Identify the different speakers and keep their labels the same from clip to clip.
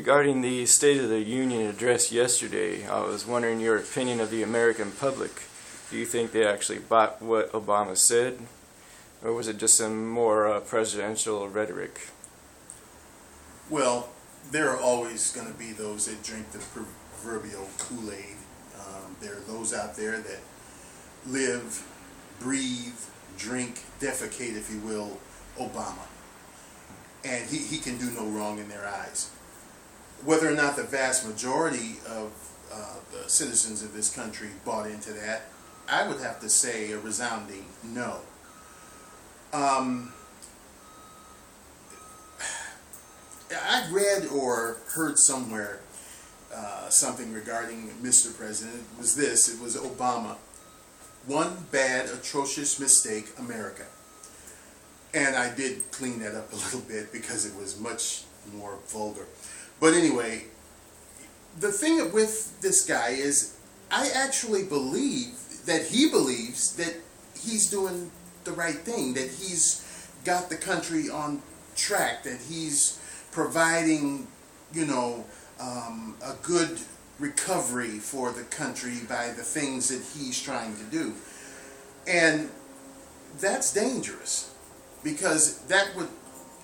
Speaker 1: Regarding the State of the Union address yesterday, I was wondering your opinion of the American public. Do you think they actually bought what Obama said, or was it just some more presidential rhetoric?
Speaker 2: Well, there are always going to be those that drink the proverbial Kool-Aid. There are those out there that live, breathe, drink, defecate, if you will, Obama. And he can do no wrong in their eyes. Whether or not the vast majority of the citizens of this country bought into that, I would have to say a resounding no. I read or heard somewhere something regarding Mr. President. It was this. It was Obama. One bad, atrocious mistake, America. And I did clean that up a little bit because it was much more vulgar. But anyway, the thing with this guy is I actually believe that he believes that he's doing the right thing, that he's got the country on track, that he's providing, a good recovery for the country by the things that he's trying to do. And that's dangerous, because that would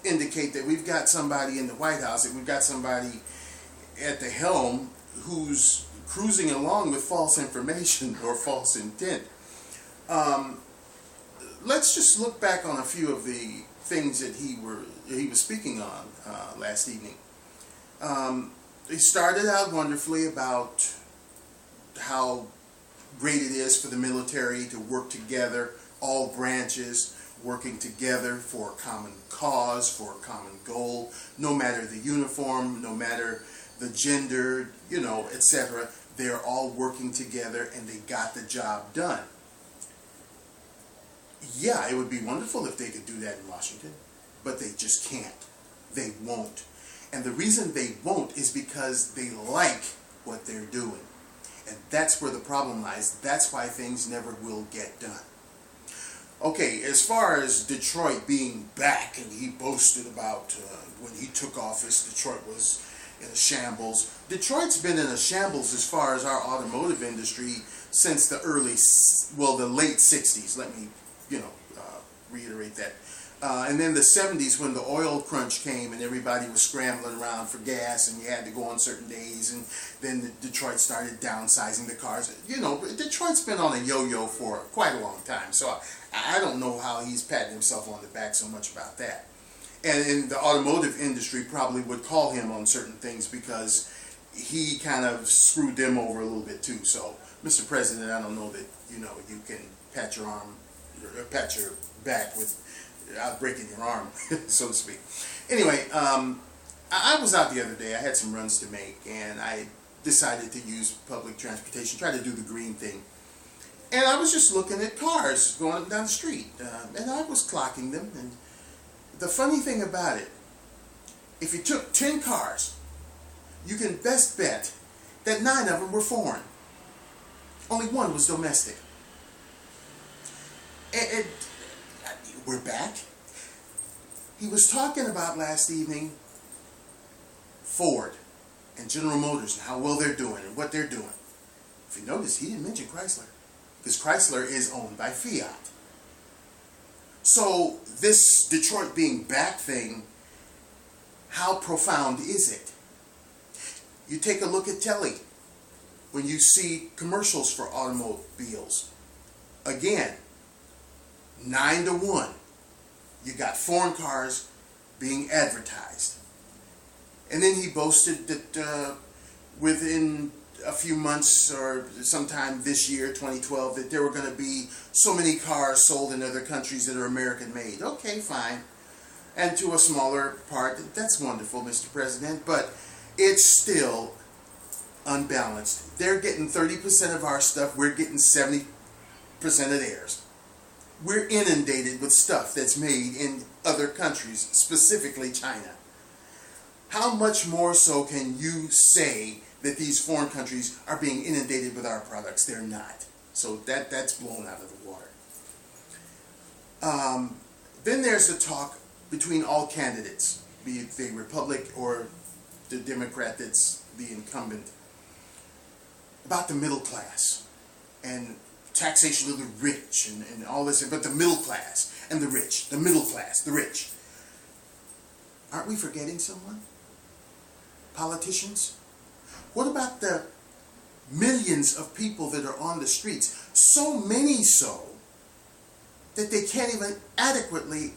Speaker 2: indicate that we've got somebody in the White House, that we've got somebody at the helm who's cruising along with false information or false intent. Let's just look back on a few of the things that he was speaking on last evening. He started out wonderfully about how great it is for the military to work together, all branches working together for a common cause, for a common goal, no matter the uniform, no matter the gender, etc. They're all working together and they got the job done. Yeah, it would be wonderful if they could do that in Washington, but they just can't. They won't. And the reason they won't is because they like what they're doing. And that's where the problem lies. That's why things never will get done. Okay, as far as Detroit being back, and he boasted about when he took office, Detroit was in a shambles. Detroit's been in a shambles as far as our automotive industry since the late 60s. Let me, reiterate that. And then the 70s, when the oil crunch came and everybody was scrambling around for gas and you had to go on certain days, and then Detroit started downsizing the cars. Detroit's been on a yo-yo for quite a long time, so I don't know how he's patting himself on the back so much about that. And the automotive industry probably would call him on certain things because he kind of screwed them over a little bit too. So, Mr. President, I don't know that, you can pat your back without breaking your arm, so to speak. Anyway, I was out the other day. I had some runs to make, and I decided to use public transportation, try to do the green thing. And I was just looking at cars going up and down the street, and I was clocking them. And the funny thing about it, if you took 10 cars, you can best bet that 9 of them were foreign. Only 1 was domestic. And we're back. He was talking about last evening Ford and General Motors and how well they're doing and what they're doing. If you notice, he didn't mention Chrysler, because Chrysler is owned by Fiat. So this Detroit being back thing, how profound is it? You take a look at telly when you see commercials for automobiles. Again, 9-1, you got foreign cars being advertised. And then he boasted that within a few months or sometime this year, 2012, that there were going to be so many cars sold in other countries that are American made. Okay, fine. And to a smaller part, that's wonderful, Mr. President, but it's still unbalanced. They're getting 30% of our stuff, we're getting 70% of theirs. We're inundated with stuff that's made in other countries, specifically China. How much more so can you say that these foreign countries are being inundated with our products? They're not. So that's blown out of the water. Then there's the talk between all candidates, be it the Republican or the Democrat that's the incumbent, about the middle class and taxation of the rich and all this, but the middle class and the rich, the middle class, the rich. Aren't we forgetting someone? Politicians? What about the millions of people that are on the streets? So many so that they can't even adequately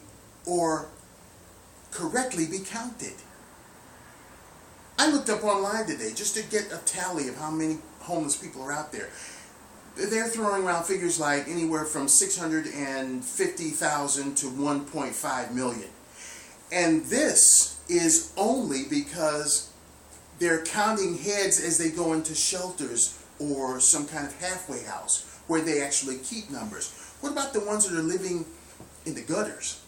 Speaker 2: or correctly be counted. I looked up online today just to get a tally of how many homeless people are out there. They're throwing around figures like anywhere from 650,000 to 1.5 million. And this is only because they're counting heads as they go into shelters or some kind of halfway house where they actually keep numbers. What about the ones that are living in the gutters?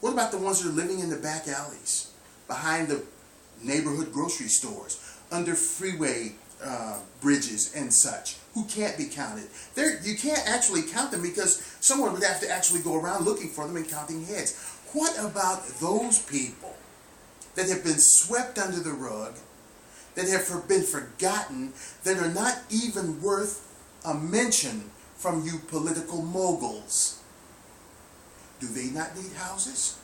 Speaker 2: What about the ones that are living in the back alleys, behind the neighborhood grocery stores, under freeway bridges and such, who can't be counted? You can't actually count them because someone would have to actually go around looking for them and counting heads. What about those people that have been swept under the rug, that have been forgotten, that are not even worth a mention from you political moguls? Do they not need houses?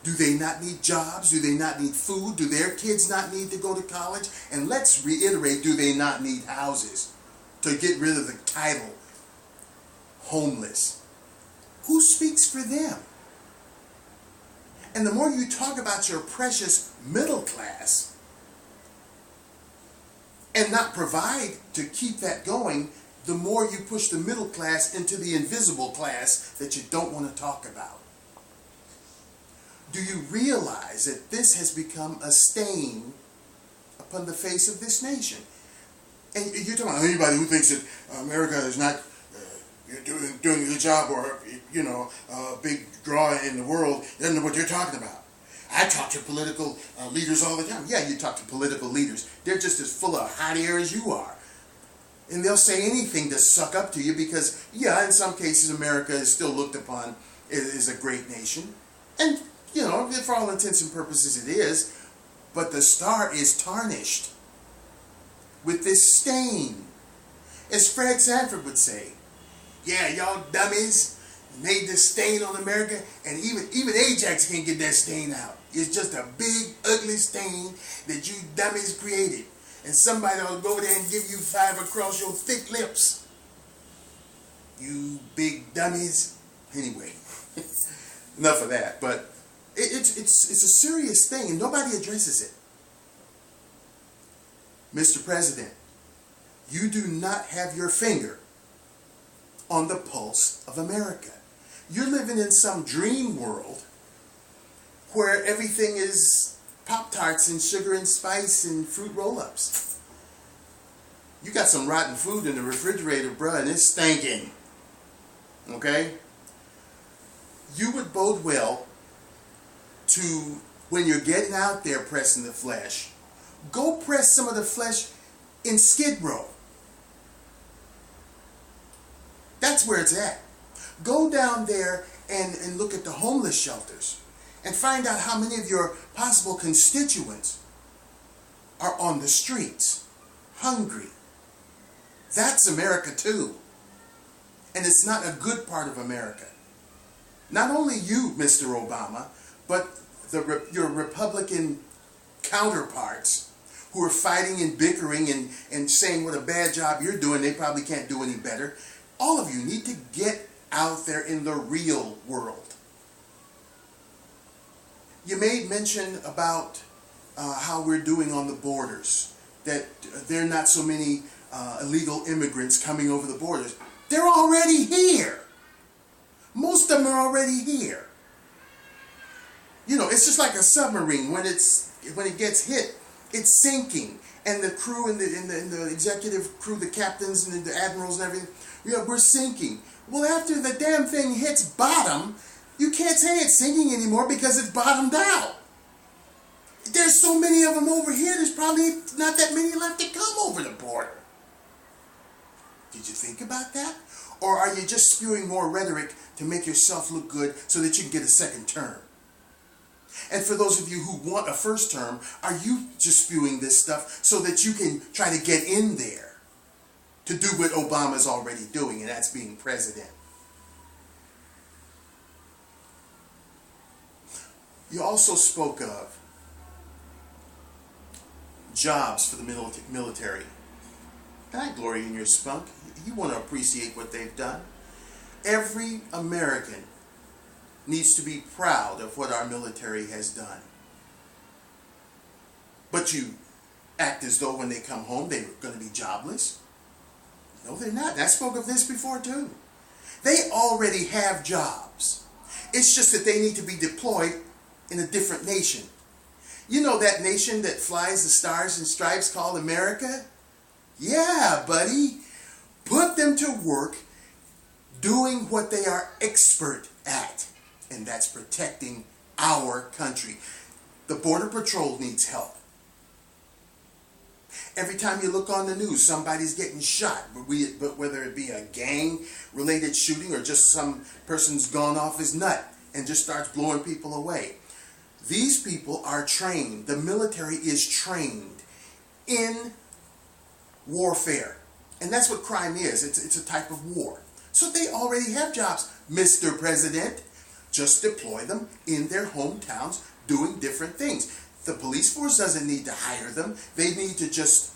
Speaker 2: Do they not need jobs? Do they not need food? Do their kids not need to go to college? And let's reiterate, do they not need houses? To get rid of the title, homeless. Who speaks for them? And the more you talk about your precious middle class and not provide to keep that going, the more you push the middle class into the invisible class that you don't want to talk about. Do you realize that this has become a stain upon the face of this nation? And you're talking about anybody who thinks that America is not doing a good job, or a big draw in the world, doesn't know what you're talking about. I talk to political leaders all the time. Yeah, you talk to political leaders. They're just as full of hot air as you are. And they'll say anything to suck up to you because, yeah, in some cases America is still looked upon as a great nation. And, for all intents and purposes it is. But the star is tarnished with this stain. As Fred Sanford would say, yeah, y'all dummies made this stain on America, and even Ajax can't get that stain out. It's just a big, ugly stain that you dummies created. And somebody will go there and give you 5 across your thick lips. You big dummies. Anyway, enough of that. But it's a serious thing, and nobody addresses it. Mr. President, you do not have your finger on the pulse of America. You're living in some dream world where everything is Pop-Tarts and sugar and spice and fruit roll-ups. You got some rotten food in the refrigerator, bruh, and it's stinking. Okay? You would bode well to, when you're getting out there pressing the flesh, go press some of the flesh in Skid Row. That's where it's at. Go down there and look at the homeless shelters and find out how many of your possible constituents are on the streets, hungry. That's America too. And it's not a good part of America. Not only you, Mr. Obama, but your Republican counterparts who are fighting and bickering and saying what a bad job you're doing, they probably can't do any better. All of you need to get out there in the real world. You made mention about how we're doing on the borders, that there are not so many illegal immigrants coming over the borders. They're already here. Most of them are already here. It's just like a submarine. When it gets hit, it's sinking, and the crew and the executive crew, the captains and the admirals and everything, we're sinking. Well, after the damn thing hits bottom, you can't say it's sinking anymore because it's bottomed out. There's so many of them over here, there's probably not that many left to come over the border. Did you think about that? Or are you just spewing more rhetoric to make yourself look good so that you can get a second term? And for those of you who want a first term, are you just spewing this stuff so that you can try to get in there to do what Obama's already doing, and that's being president? You also spoke of jobs for the military. And I glory in your spunk. You want to appreciate what they've done. Every American needs to be proud of what our military has done. But you act as though when they come home they're going to be jobless. No, they're not. I spoke of this before too. They already have jobs. It's just that they need to be deployed in a different nation. You know that nation that flies the stars and stripes called America? Yeah, buddy. Put them to work doing what they are expert at, and that's protecting our country. The Border Patrol needs help. Every time you look on the news, somebody's getting shot, but whether it be a gang-related shooting or just some person's gone off his nut and just starts blowing people away. These people are trained. The military is trained in warfare. And that's what crime is. It's a type of war. So they already have jobs, Mr. President. Just deploy them in their hometowns doing different things. The police force doesn't need to hire them. They need to just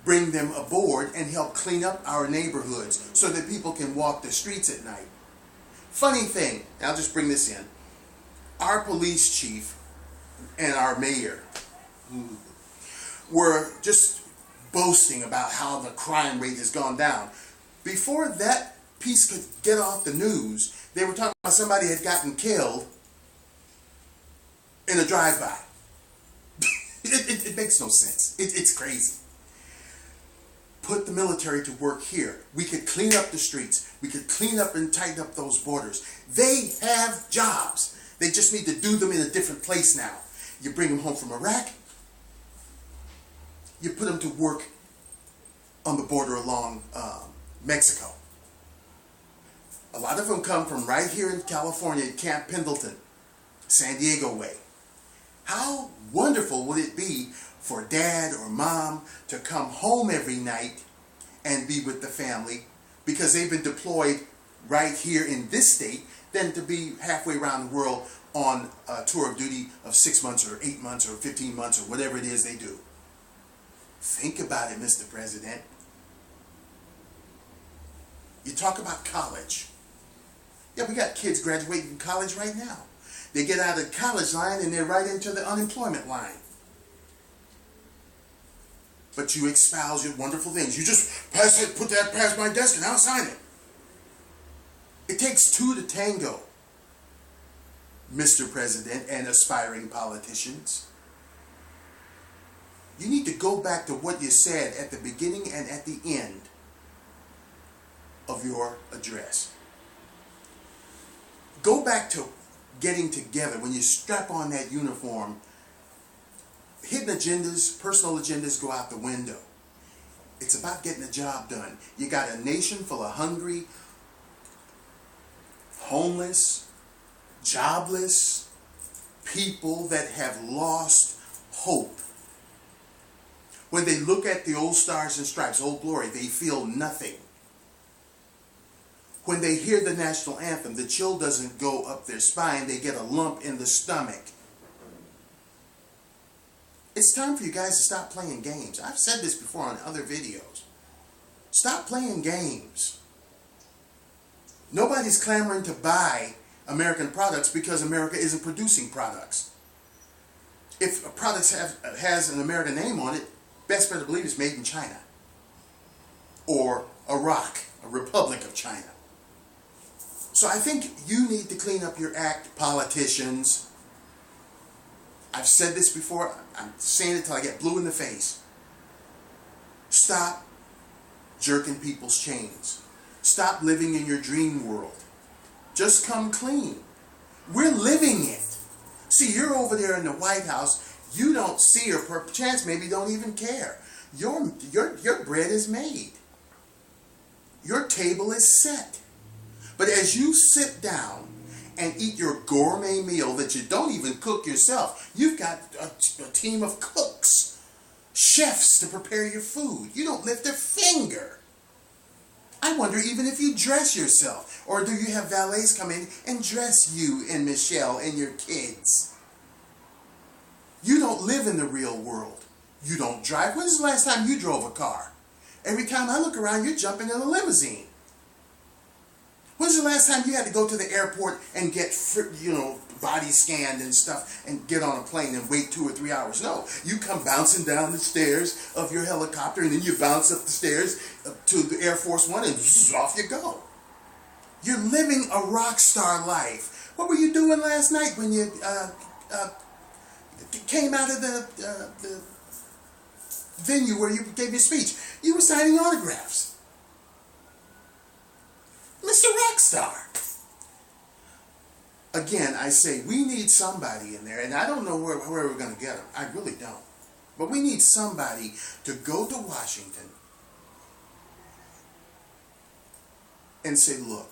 Speaker 2: bring them aboard and help clean up our neighborhoods so that people can walk the streets at night. Funny thing, I'll just bring this in. Our police chief and our mayor were just boasting about how the crime rate has gone down. Before that piece could get off the news, they were talking about somebody had gotten killed in a drive-by. It makes no sense. It's crazy. Put the military to work here. We could clean up the streets. We could clean up and tighten up those borders. They have jobs. They just need to do them in a different place now. You bring them home from Iraq. You put them to work on the border along Mexico. A lot of them come from right here in California, Camp Pendleton, San Diego way. How wonderful would it be for dad or mom to come home every night and be with the family because they've been deployed right here in this state, than to be halfway around the world on a tour of duty of 6 months or 8 months or 15 months or whatever it is they do. Think about it, Mr. President. You talk about college. Yeah, we got kids graduating from college right now. They get out of the college line and they're right into the unemployment line. But you espouse your wonderful things. You just pass it, put that past my desk and I'll sign it. It takes two to tango, Mr. President and aspiring politicians. You need to go back to what you said at the beginning and at the end of your address. Go back to getting together. When you strap on that uniform, hidden agendas, personal agendas go out the window. It's about getting the job done. You got a nation full of hungry, homeless, jobless people that have lost hope. When they look at the old stars and stripes, Old Glory, they feel nothing. When they hear the national anthem, the chill doesn't go up their spine, they get a lump in the stomach. It's time for you guys to stop playing games. I've said this before on other videos. Stop playing games. Nobody's clamoring to buy American products because America isn't producing products. If a product has an American name on it, best better believe it's made in China. Or Iraq, a Republic of China. So I think you need to clean up your act, politicians. I've said this before. I'm saying it till I get blue in the face. Stop jerking people's chains. Stop living in your dream world. Just come clean. We're living it. See, you're over there in the White House. You don't see, or perchance maybe don't even care. Your bread is made. Your table is set. But as you sit down and eat your gourmet meal that you don't even cook yourself. You've got a team of cooks, chefs to prepare your food. You don't lift a finger. I wonder even if you dress yourself, or do you have valets come in and dress you and Michelle and your kids? You don't live in the real world. You don't drive. When was the last time you drove a car? Every time I look around, you're jumping in a limousine. When's the last time you had to go to the airport and get, body scanned and stuff and get on a plane and wait 2 or 3 hours? No, you come bouncing down the stairs of your helicopter and then you bounce up the stairs to the Air Force One and off you go. You're living a rock star life. What were you doing last night when you came out of the venue where you gave your speech? You were signing autographs. Mr. Rockstar. Again, I say we need somebody in there, and I don't know where we're going to get them. I really don't. But we need somebody to go to Washington and say, look,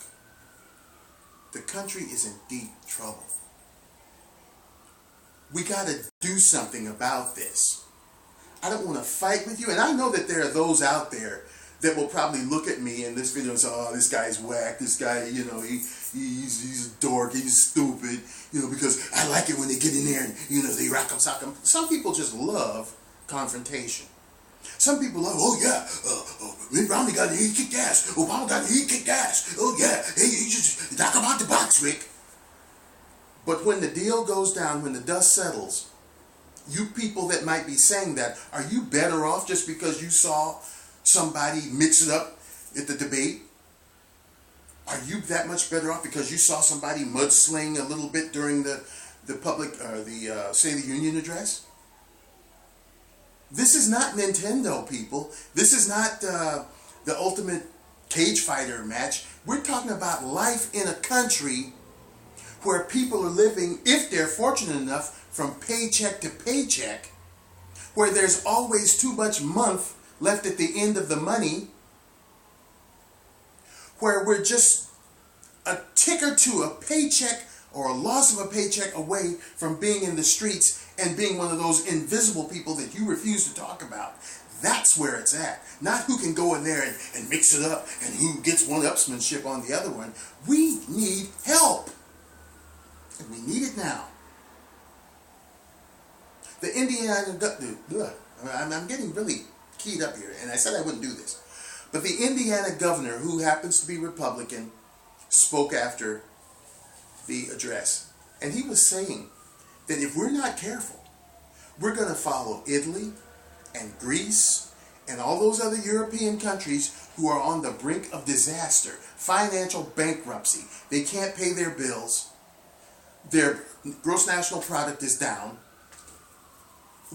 Speaker 2: the country is in deep trouble. We got to do something about this. I don't want to fight with you, and I know that there are those out there that will probably look at me in this video and say, oh, this guy's whack, this guy, he's a dork, he's stupid, because I like it when they get in there and, they rock 'em, sock 'em. Some people just love confrontation. Some people love, oh yeah, Mitt Romney he kicked ass, Obama he kicked ass, oh yeah, hey, you just knock him out the box, Rick. But when the deal goes down, when the dust settles, you people that might be saying that, are you better off just because you saw somebody mix it up at the debate? Are you that much better off because you saw somebody mudsling a little bit during the public State of the Union address? This is not Nintendo, people. This is not the ultimate cage fighter match. We're talking about life in a country where people are living, if they're fortunate enough, from paycheck to paycheck, where there's always too much month left at the end of the money, where we're just a tick or two, a paycheck or a loss of a paycheck away from being in the streets and being one of those invisible people that you refuse to talk about. That's where it's at. Not who can go in there and mix it up and who gets one-upsmanship on the other one. We need help. And we need it now. The Indiana, I'm getting really keyed up here, and I said I wouldn't do this. But the Indiana governor, who happens to be Republican, spoke after the address. And he was saying that if we're not careful, we're going to follow Italy and Greece and all those other European countries who are on the brink of disaster, financial bankruptcy. They can't pay their bills. Their gross national product is down.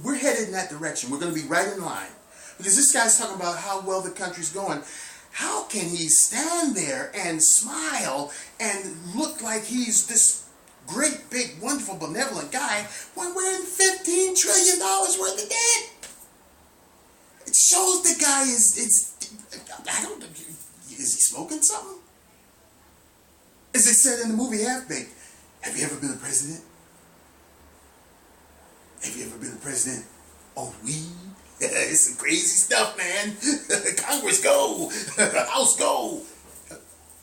Speaker 2: We're headed in that direction. We're going to be right in line. Because this guy's talking about how well the country's going. How can he stand there and smile and look like he's this great, big, wonderful, benevolent guy when we're in $15 trillion worth of debt? It shows the guy is he smoking something? As they said in the movie Half-Baked, have you ever been a president? Have you ever been a president on weed? It's some crazy stuff, man. Congress go. House go.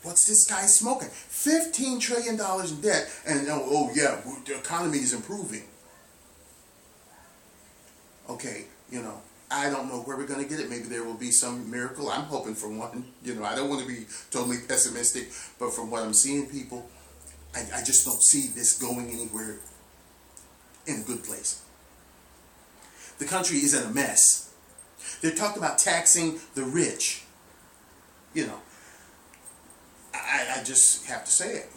Speaker 2: What's this guy smoking? $15 trillion in debt. And oh yeah, the economy is improving. Okay, I don't know where we're going to get it. Maybe there will be some miracle. I'm hoping for one. I don't want to be totally pessimistic, but from what I'm seeing, people, I just don't see this going anywhere in a good place. The country is in a mess. They're talking about taxing the rich. I just have to say it,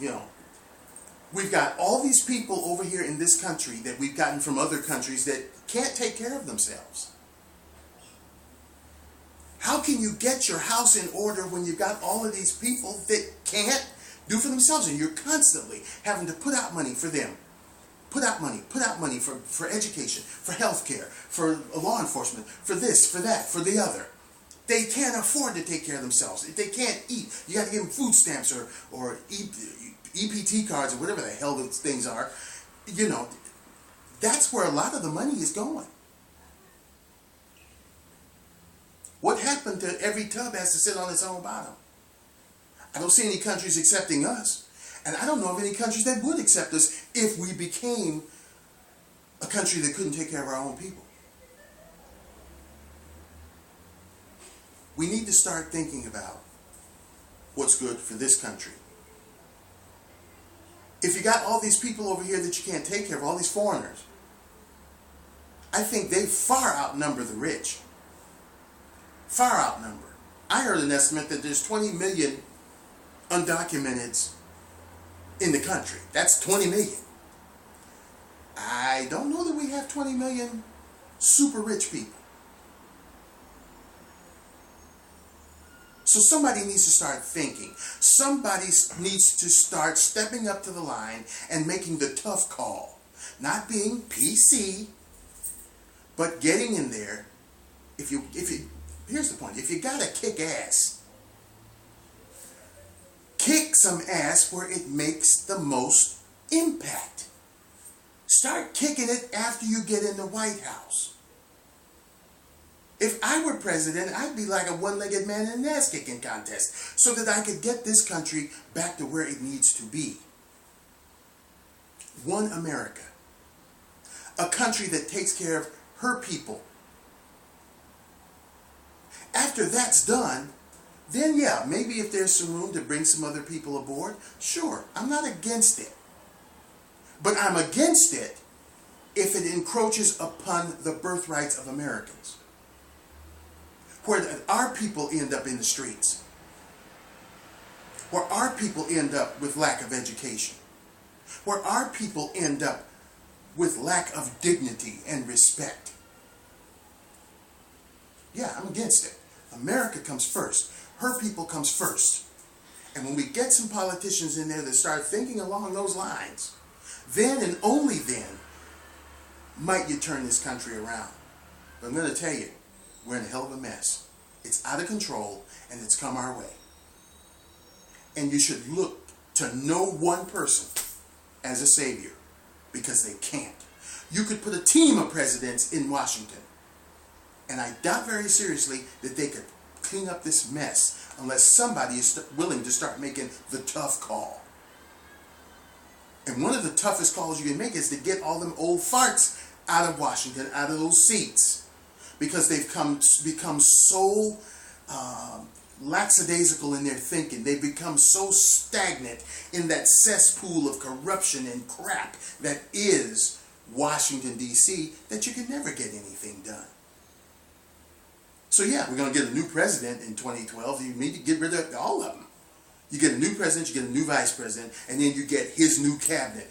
Speaker 2: We've got all these people over here in this country that we've gotten from other countries that can't take care of themselves. How can you get your house in order when you've got all of these people that can't do for themselves, and you're constantly having to put out money for them? Put out money for education, for health care, for law enforcement, for this, for that, for the other. They can't afford to take care of themselves. If they can't eat, you got to give them food stamps or EPT cards, or whatever the hell those things are, you know, that's where a lot of the money is going. What happened to every tub has to sit on its own bottom? I don't see any countries accepting us. And I don't know of any countries that would accept us if we became a country that couldn't take care of our own people. We need to start thinking about what's good for this country. If you got all these people over here that you can't take care of, all these foreigners, I think they far outnumber the rich. Far outnumber. I heard an estimate that there's 20 million undocumenteds in the country. That's 20 million. I don't know that we have 20 million super rich people. So somebody needs to start thinking. Somebody needs to start stepping up to the line and making the tough call. Not being PC, but getting in there. Here's the point. If you gotta kick ass, kick some ass where it makes the most impact. Start kicking it after you get in the White House. If I were president, I'd be like a one-legged man in an ass-kicking contest so that I could get this country back to where it needs to be. One America. A country that takes care of her people. After that's done, then yeah, maybe if there's some room to bring some other people aboard, sure, I'm not against it. But I'm against it if it encroaches upon the birthrights of Americans. Where our people end up in the streets. Where our people end up with lack of education. Where our people end up with lack of dignity and respect. Yeah, I'm against it. America comes first. Her people comes first. And when we get some politicians in there that start thinking along those lines, then and only then might you turn this country around. But I'm going to tell you, we're in a hell of a mess. It's out of control, and it's come our way. And you should look to no one person as a savior, because they can't. You could put a team of presidents in Washington, and I doubt very seriously that they could clean up this mess unless somebody is willing to start making the tough call. And one of the toughest calls you can make is to get all them old farts out of Washington, out of those seats. Because they've become so lackadaisical in their thinking. They've become so stagnant in that cesspool of corruption and crap that is Washington, D.C., that you can never get anything done. So yeah, we're going to get a new president in 2012. You need to get rid of all of them. You get a new president, you get a new vice president, and then you get his new cabinet.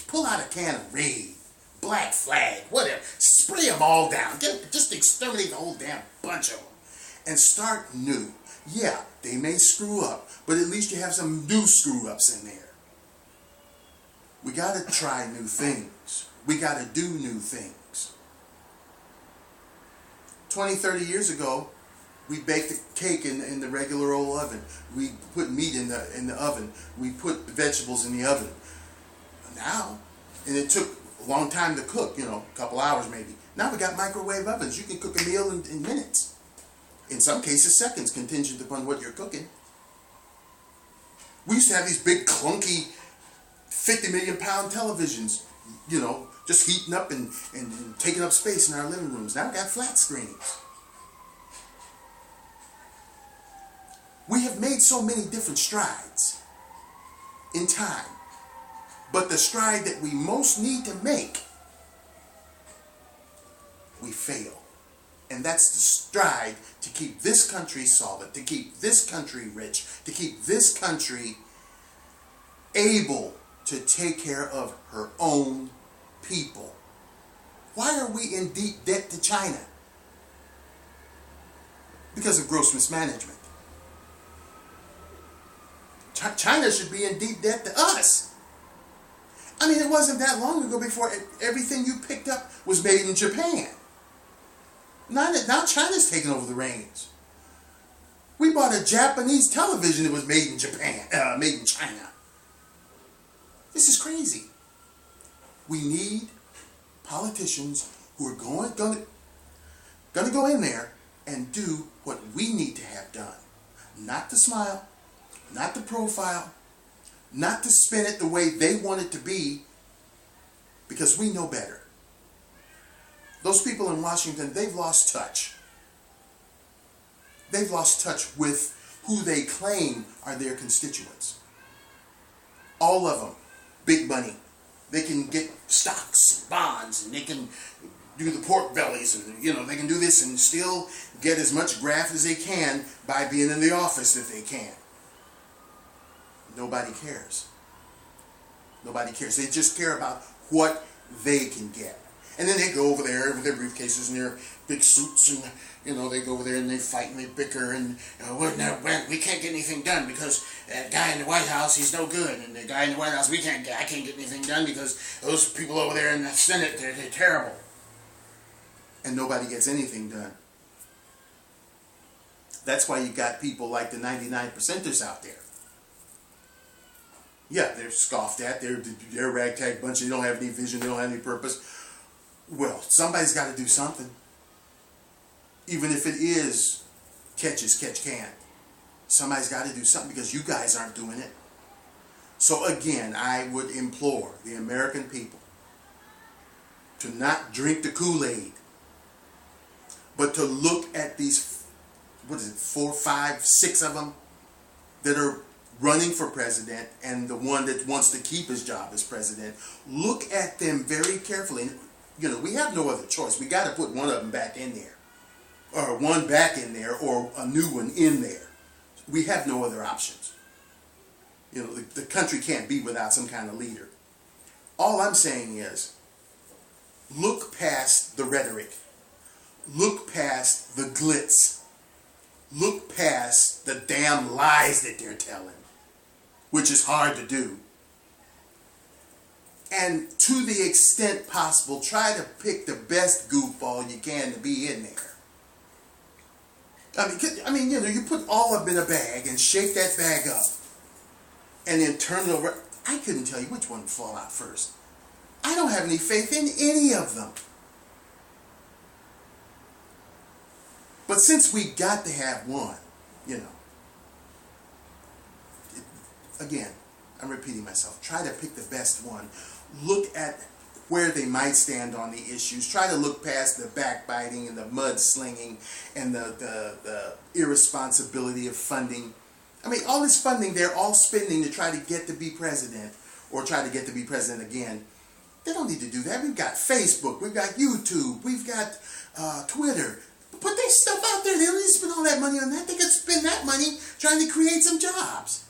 Speaker 2: Pull out a can of Raid, Black Flag, whatever. Spray them all down. Just exterminate the whole damn bunch of them. And start new. Yeah, they may screw up, but at least you have some new screw-ups in there. We got to try new things. We got to do new things. 20, 30 years ago, we baked a cake in the regular old oven. We put meat in the oven. We put vegetables in the oven. Now, and it took a long time to cook, a couple hours maybe. Now we got microwave ovens. You can cook a meal in minutes. In some cases, seconds, contingent upon what you're cooking. We used to have these big, clunky, 50 million pound televisions, just heating up and taking up space in our living rooms. Now we got flat screens. We have made so many different strides in time. But the stride that we most need to make, we fail. And that's the stride to keep this country solvent, to keep this country rich, to keep this country able to take care of her own people. Why are we in deep debt to China? Because of gross mismanagement. China should be in deep debt to us. I mean, it wasn't that long ago before everything you picked up was made in Japan. Now China's taking over the reins. We bought a Japanese television that was made in Japan, made in China. This is crazy. We need politicians who are going to go in there and do what we need to have done. Not to smile, not to profile, not to spin it the way they want it to be, because we know better. Those people in Washington, they've lost touch. They've lost touch with who they claim are their constituents. All of them, big money. They can get stocks and bonds, and they can do the pork bellies, and they can do this and still get as much graft as they can by being in the office if they can. Nobody cares. Nobody cares. They just care about what they can get. And then they go over there with their briefcases and their big suits, and they go over there and they fight and they bicker, and we can't get anything done because that guy in the White House, he's no good, and the guy in the White House, I can't get anything done because those people over there in the Senate, they're terrible. And nobody gets anything done. That's why you got people like the 99%ers out there. Yeah, they're scoffed at. They're a ragtag bunch. They don't have any vision. They don't have any purpose. Well, somebody's got to do something. Even if it is catch as catch can. Somebody's got to do something because you guys aren't doing it. So again, I would implore the American people to not drink the Kool-Aid, but to look at these, 4, 5, 6 of them that are running for president, and the one that wants to keep his job as president. Look at them very carefully. We have no other choice. We got to put one of them back in there, or one back in there, or a new one in there. We have no other options. The country can't be without some kind of leader. All I'm saying is, look past the rhetoric. Look past the glitz. Look past the damn lies that they're telling, which is hard to do. And to the extent possible, try to pick the best goofball you can to be in there. You put all of them in a bag and shake that bag up and then turn it over. I couldn't tell you which one would fall out first. I don't have any faith in any of them. But since we got to have one, again, I'm repeating myself, try to pick the best one. Look at where they might stand on the issues. Try to look past the backbiting and the mudslinging and the irresponsibility of funding. All this funding they're all spending to try to get to be president, or try to get to be president again. They don't need to do that. We've got Facebook, we've got YouTube, we've got Twitter. Put their stuff out there. They don't need to spend all that money on that. They could spend that money trying to create some jobs.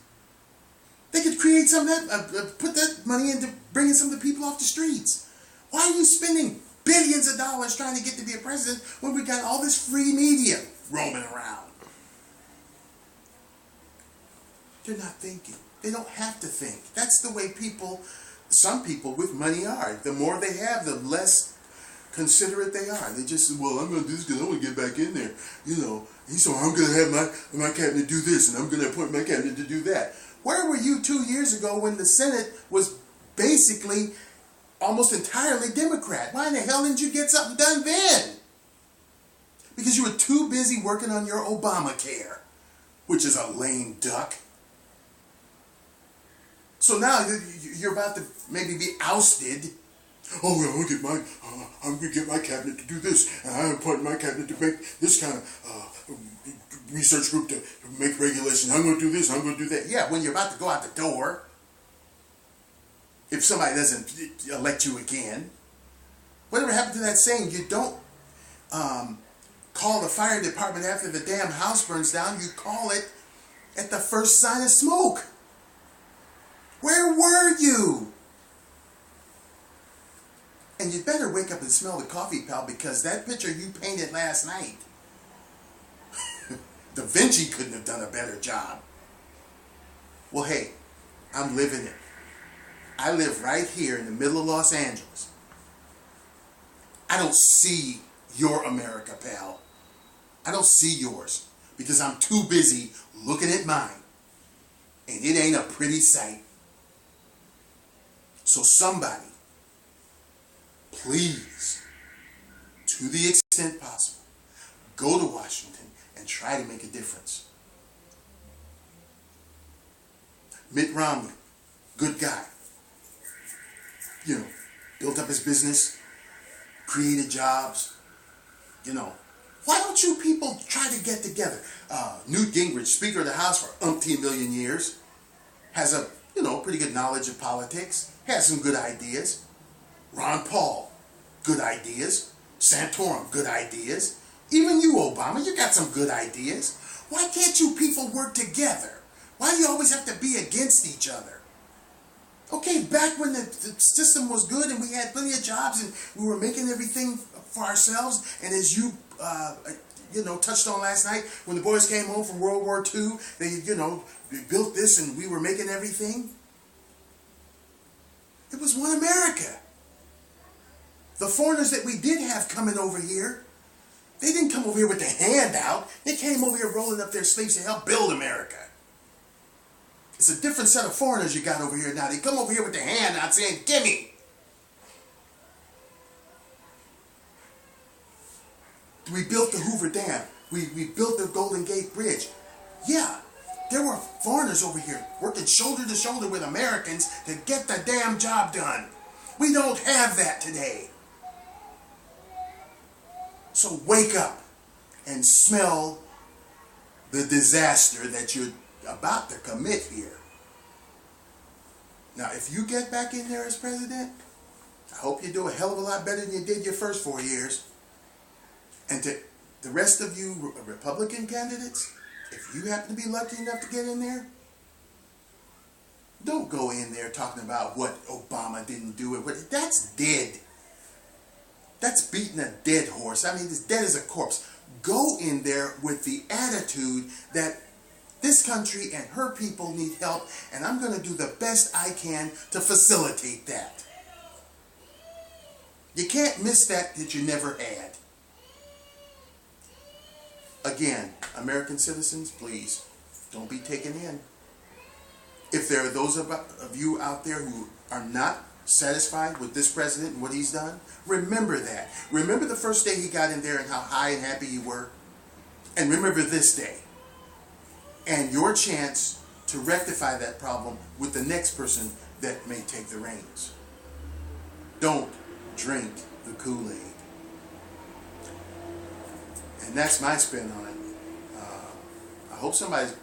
Speaker 2: They could create some put that money into bringing some of the people off the streets. Why are you spending billions of dollars trying to get to be a president when we got all this free media roaming around? They're not thinking. They don't have to think. That's the way some people with money are. The more they have, the less considerate they are. They just say, well, I'm going to do this because I want to get back in there. So I'm going to have my cabinet do this, and I'm going to appoint my cabinet to do that. Where were you 2 years ago when the Senate was basically almost entirely Democrat? Why in the hell didn't you get something done then? Because you were too busy working on your Obamacare, which is a lame duck. So now you're about to maybe be ousted. Oh, well, I'm going to get my cabinet to do this, and I'm appointing my cabinet to make this kind of research group to make regulations. I'm going to do this, I'm going to do that. Yeah, when you're about to go out the door, if somebody doesn't elect you again, whatever happened to that saying, you don't call the fire department after the damn house burns down, you call it at the first sign of smoke. Where were you? And you better wake up and smell the coffee, pal, because that picture you painted last night, Da Vinci couldn't have done a better job. Well, hey, I'm living it. I live right here in the middle of Los Angeles. I don't see your America, pal. I don't see yours. because I'm too busy looking at mine. And it ain't a pretty sight. So somebody, please, to the extent possible, go to Washington and try to make a difference. Mitt Romney, good guy. You know, built up his business, created jobs. You know, why don't you people try to get together? Newt Gingrich, Speaker of the House for umpteen million years, has a, pretty good knowledge of politics, has some good ideas. Ron Paul, good ideas. Santorum, good ideas. Even you, Obama, you got some good ideas. Why can't you people work together? Why do you always have to be against each other? Okay, back when the system was good and we had plenty of jobs and we were making everything for ourselves, and as you touched on last night, when the boys came home from World War II, they built this and we were making everything. It was one America. The foreigners that we did have coming over here, they didn't come over here with their hand out. They came over here rolling up their sleeves to help build America. It's a different set of foreigners you got over here now. They come over here with their hand out saying, gimme. We built the Hoover Dam. We built the Golden Gate Bridge. Yeah, there were foreigners over here working shoulder to shoulder with Americans to get the damn job done. We don't have that today. So wake up and smell the disaster that you're about to commit here. Now, if you get back in there as president, I hope you do a hell of a lot better than you did your first 4 years. And to the rest of you Republican candidates, if you happen to be lucky enough to get in there, don't go in there talking about what Obama didn't do. That's dead. That's beating a dead horse. I mean, it's dead as a corpse. Go in there with the attitude that this country and her people need help, and I'm going to do the best I can to facilitate that. You can't miss that you never had. Again, American citizens, please, don't be taken in. If there are those of you out there who are not satisfied with this president and what he's done, remember that. Remember the first day he got in there and how high and happy you were. And remember this day. And your chance to rectify that problem with the next person that may take the reins. Don't drink the Kool-Aid. And that's my spin on it. I hope somebody's,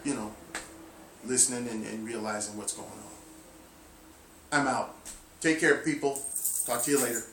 Speaker 2: listening and realizing what's going on. I'm out. Take care, people. Talk to you later.